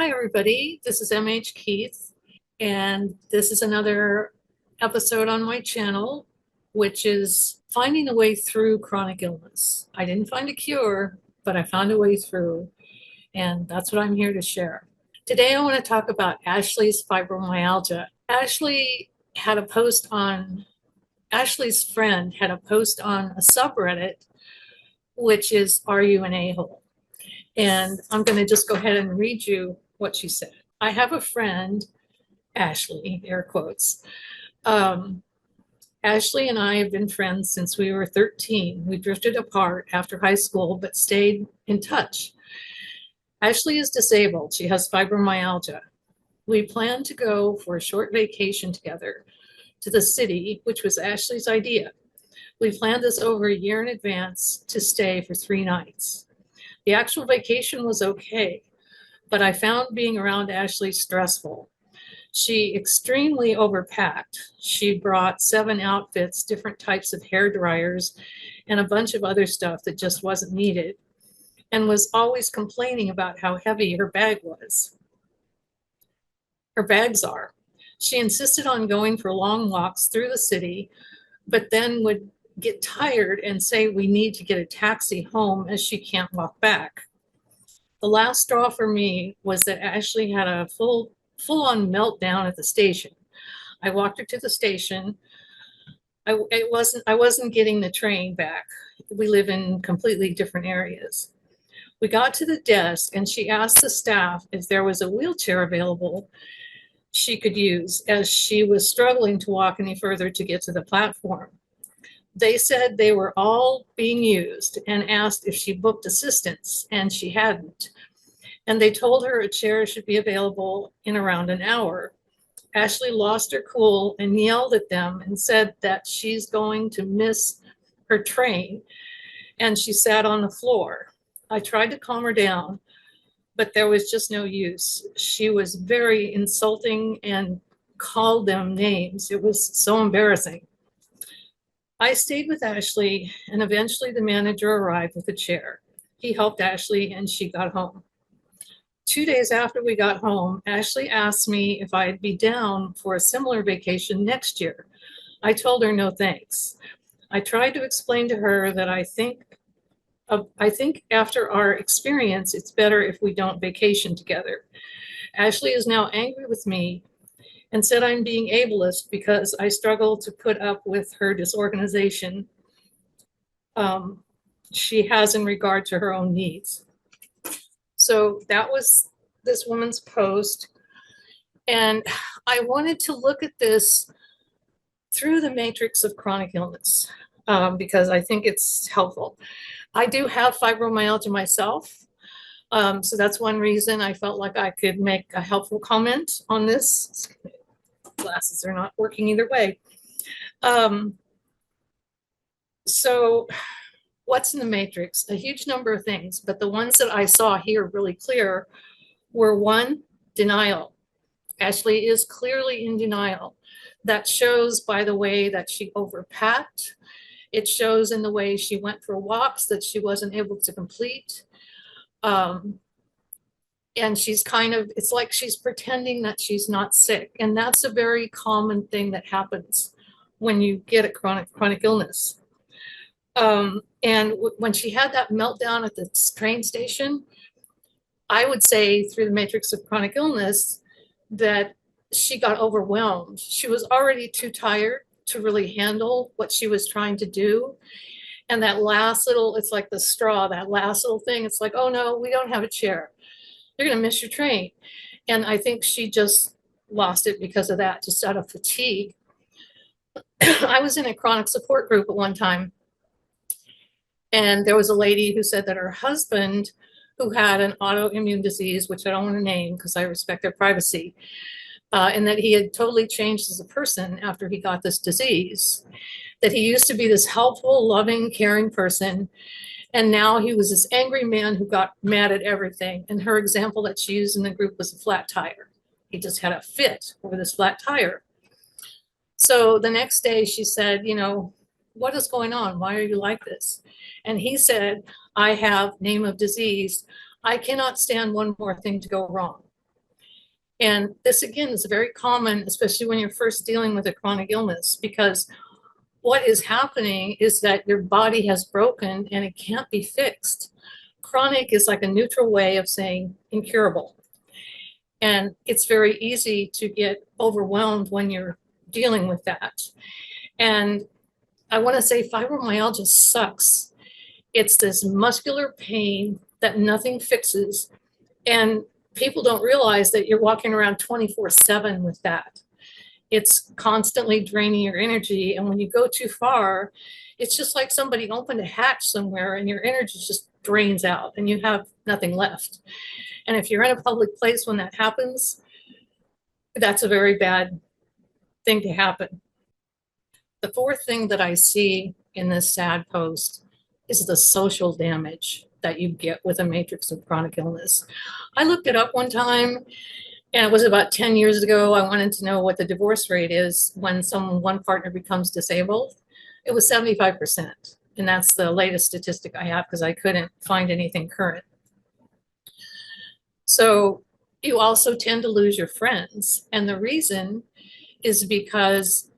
Hi, everybody. This is MH Keith, and this is another episode on my channel, which is finding a way through chronic illness. I didn't find a cure, but I found a way through, and that's what I'm here to share. Today, I want to talk about Ashley's fibromyalgia. Ashley's friend had a post on a subreddit, which is Are You an A-hole? And I'm going to just go ahead and read you what she said. I have a friend, Ashley, air quotes. Ashley and I have been friends since we were 13. We drifted apart after high school, but stayed in touch. Ashley is disabled. She has fibromyalgia. We planned to go for a short vacation together to the city, which was Ashley's idea. We planned this over a year in advance to stay for 3 nights. The actual vacation was okay, but I found being around Ashley stressful. She extremely overpacked. She brought 7 outfits, different types of hair dryers, and a bunch of other stuff that just wasn't needed, and was always complaining about how heavy her bags are. She insisted on going for long walks through the city, but then would get tired and say we need to get a taxi home as she can't walk back. The last straw for me was that Ashley had a full-on meltdown at the station. I walked her to the station. I wasn't getting the train back. We live in completely different areas. We got to the desk and she asked the staff if there was a wheelchair available she could use, as she was struggling to walk any further to get to the platform. They said they were all being used and asked if she booked assistance, and she hadn't. And they told her a chair should be available in around an hour. Ashley lost her cool and yelled at them and said that she's going to miss her train, and she sat on the floor. I tried to calm her down, but there was just no use. She was very insulting and called them names. It was so embarrassing. I stayed with Ashley, and eventually the manager arrived with a chair. He helped Ashley and she got home. 2 days after we got home, Ashley asked me if I'd be down for a similar vacation next year. I told her no thanks. I tried to explain to her that I think after our experience, it's better if we don't vacation together. Ashley is now angry with me and said I'm being ableist because I struggle to put up with her disorganization she has in regard to her own needs. So that was this woman's post. And I wanted to look at this through the matrix of chronic illness because I think it's helpful. I do have fibromyalgia myself. So that's one reason I felt like I could make a helpful comment on this. Glasses are not working either way. So what's in the matrix? A huge number of things, but the ones that I saw here really clear were: 1, denial. Ashley is clearly in denial. That shows by the way that she overpacked. It shows in the way she went for walks that she wasn't able to complete. And it's like she's pretending that she's not sick. And that's a very common thing that happens when you get a chronic illness. And when she had that meltdown at the train station, I would say through the matrix of chronic illness that she got overwhelmed. She was already too tired to really handle what she was trying to do. And that last little, it's like the straw, that last little thing, it's like, oh no, we don't have a chair. You're going to miss your train. And I think she just lost it because of that, just out of fatigue. I was in a chronic support group at one time, and there was a lady who said that her husband, who had an autoimmune disease, which I don't want to name because I respect their privacy, and that he had totally changed as a person after he got this disease, that he used to be this helpful, loving, caring person, and now he was this angry man who got mad at everything. And her example that she used in the group was a flat tire. He just had a fit over this flat tire. So the next day she said, what is going on? Why are you like this? And he said, I have name of disease. I cannot stand one more thing to go wrong. And this again is very common, especially when you're first dealing with a chronic illness, because what is happening is that your body has broken and it can't be fixed. Chronic is like a neutral way of saying incurable. And it's very easy to get overwhelmed when you're dealing with that. And I want to say fibromyalgia sucks. It's this muscular pain that nothing fixes. And people don't realize that you're walking around 24/7 with that. It's constantly draining your energy. And when you go too far, it's just like somebody opened a hatch somewhere and your energy just drains out and you have nothing left. And if you're in a public place when that happens, that's a very bad thing to happen. The fourth thing that I see in this sad post is the social damage that you get with a matrix of chronic illness. I looked it up one time, and it was about 10 years ago. I wanted to know what the divorce rate is when one partner becomes disabled. It was 75%. And that's the latest statistic I have because I couldn't find anything current. So you also tend to lose your friends. And the reason is because,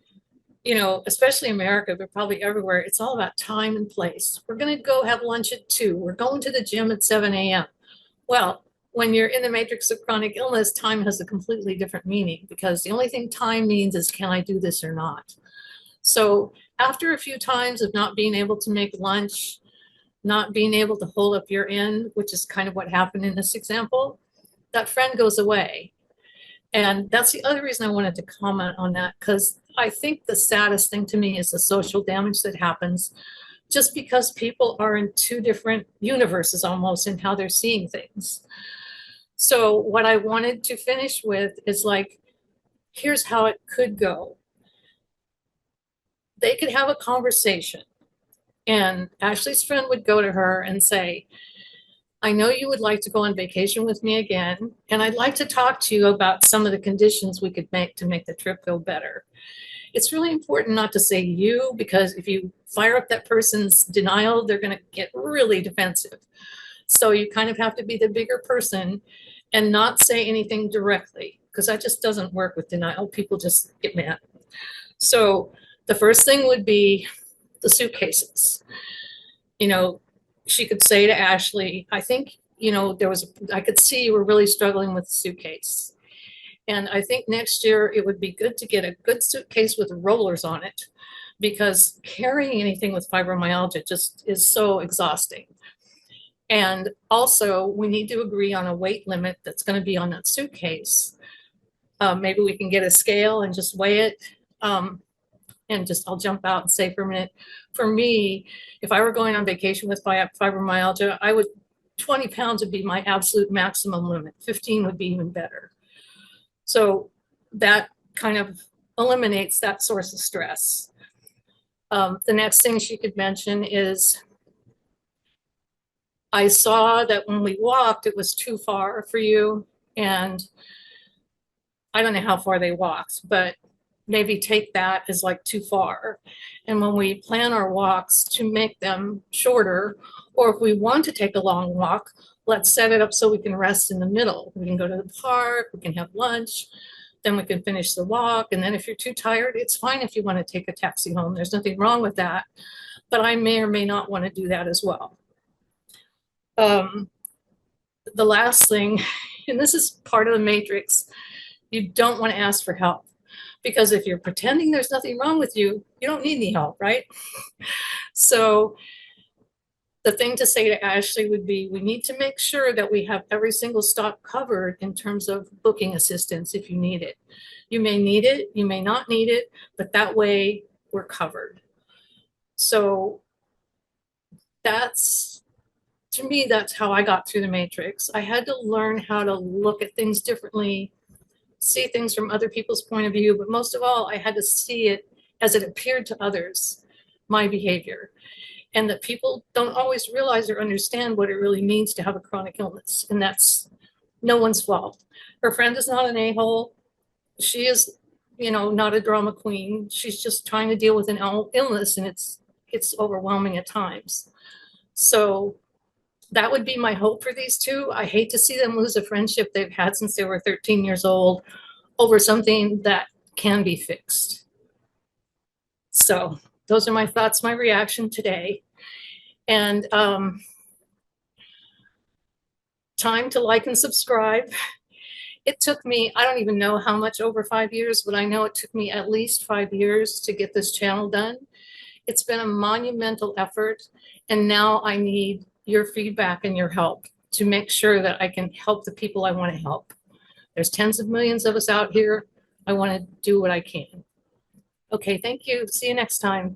especially America, but probably everywhere, it's all about time and place. We're going to go have lunch at 2. We're going to the gym at 7 a.m. Well, when you're in the matrix of chronic illness, time has a completely different meaning because the only thing time means is, can I do this or not? So after a few times of not being able to make lunch, not being able to hold up your end, which is kind of what happened in this example, that friend goes away. And that's the other reason I wanted to comment on that, because I think the saddest thing to me is the social damage that happens just because people are in two different universes almost in how they're seeing things. So what I wanted to finish with is like, here's how it could go. They could have a conversation and Ashley's friend would go to her and say, I know you would like to go on vacation with me again, and I'd like to talk to you about some of the conditions we could make to make the trip go better. It's really important not to say you, because if you fire up that person's denial, they're going to get really defensive. So you kind of have to be the bigger person and not say anything directly, because that just doesn't work with denial. People just get mad. So the first thing would be the suitcases. She could say to Ashley, I think, I could see you were really struggling with the suitcase. And I think next year it would be good to get a good suitcase with rollers on it, because carrying anything with fibromyalgia just is so exhausting. And also, we need to agree on a weight limit that's going to be on that suitcase. Maybe we can get a scale and just weigh it. I'll jump out and say for a minute, for me, if I were going on vacation with fibromyalgia, 20 pounds would be my absolute maximum limit. 15 would be even better. So that kind of eliminates that source of stress. The next thing she could mention is, I saw that when we walked, it was too far for you. And I don't know how far they walked, but maybe take that as like too far. And when we plan our walks, to make them shorter, or if we want to take a long walk, let's set it up so we can rest in the middle. We can go to the park, we can have lunch, then we can finish the walk. And then if you're too tired, it's fine if you want to take a taxi home. There's nothing wrong with that. But I may or may not want to do that as well. The last thing, and this is part of the matrix, you don't want to ask for help. Because if you're pretending there's nothing wrong with you, you don't need any help, right? So the thing to say to Ashley would be, we need to make sure that we have every single stop covered in terms of booking assistance if you need it. You may need it, you may not need it, but that way we're covered. So to me, that's how I got through the matrix. I had to learn how to look at things differently, see things from other people's point of view, but most of all, I had to see it as it appeared to others, my behavior, and that people don't always realize or understand what it really means to have a chronic illness, and that's no one's fault. Her friend is not an a-hole. She is, not a drama queen. She's just trying to deal with an illness, and it's overwhelming at times. So that would be my hope for these two. I hate to see them lose a friendship they've had since they were 13 years old over something that can be fixed. So those are my thoughts, my reaction today. And time to like and subscribe. It took me, I don't even know how much over 5 years, but I know it took me at least 5 years to get this channel done. It's been a monumental effort. And now I need your feedback and your help to make sure that I can help the people I want to help. There's tens of millions of us out here. I want to do what I can. Okay, thank you. See you next time.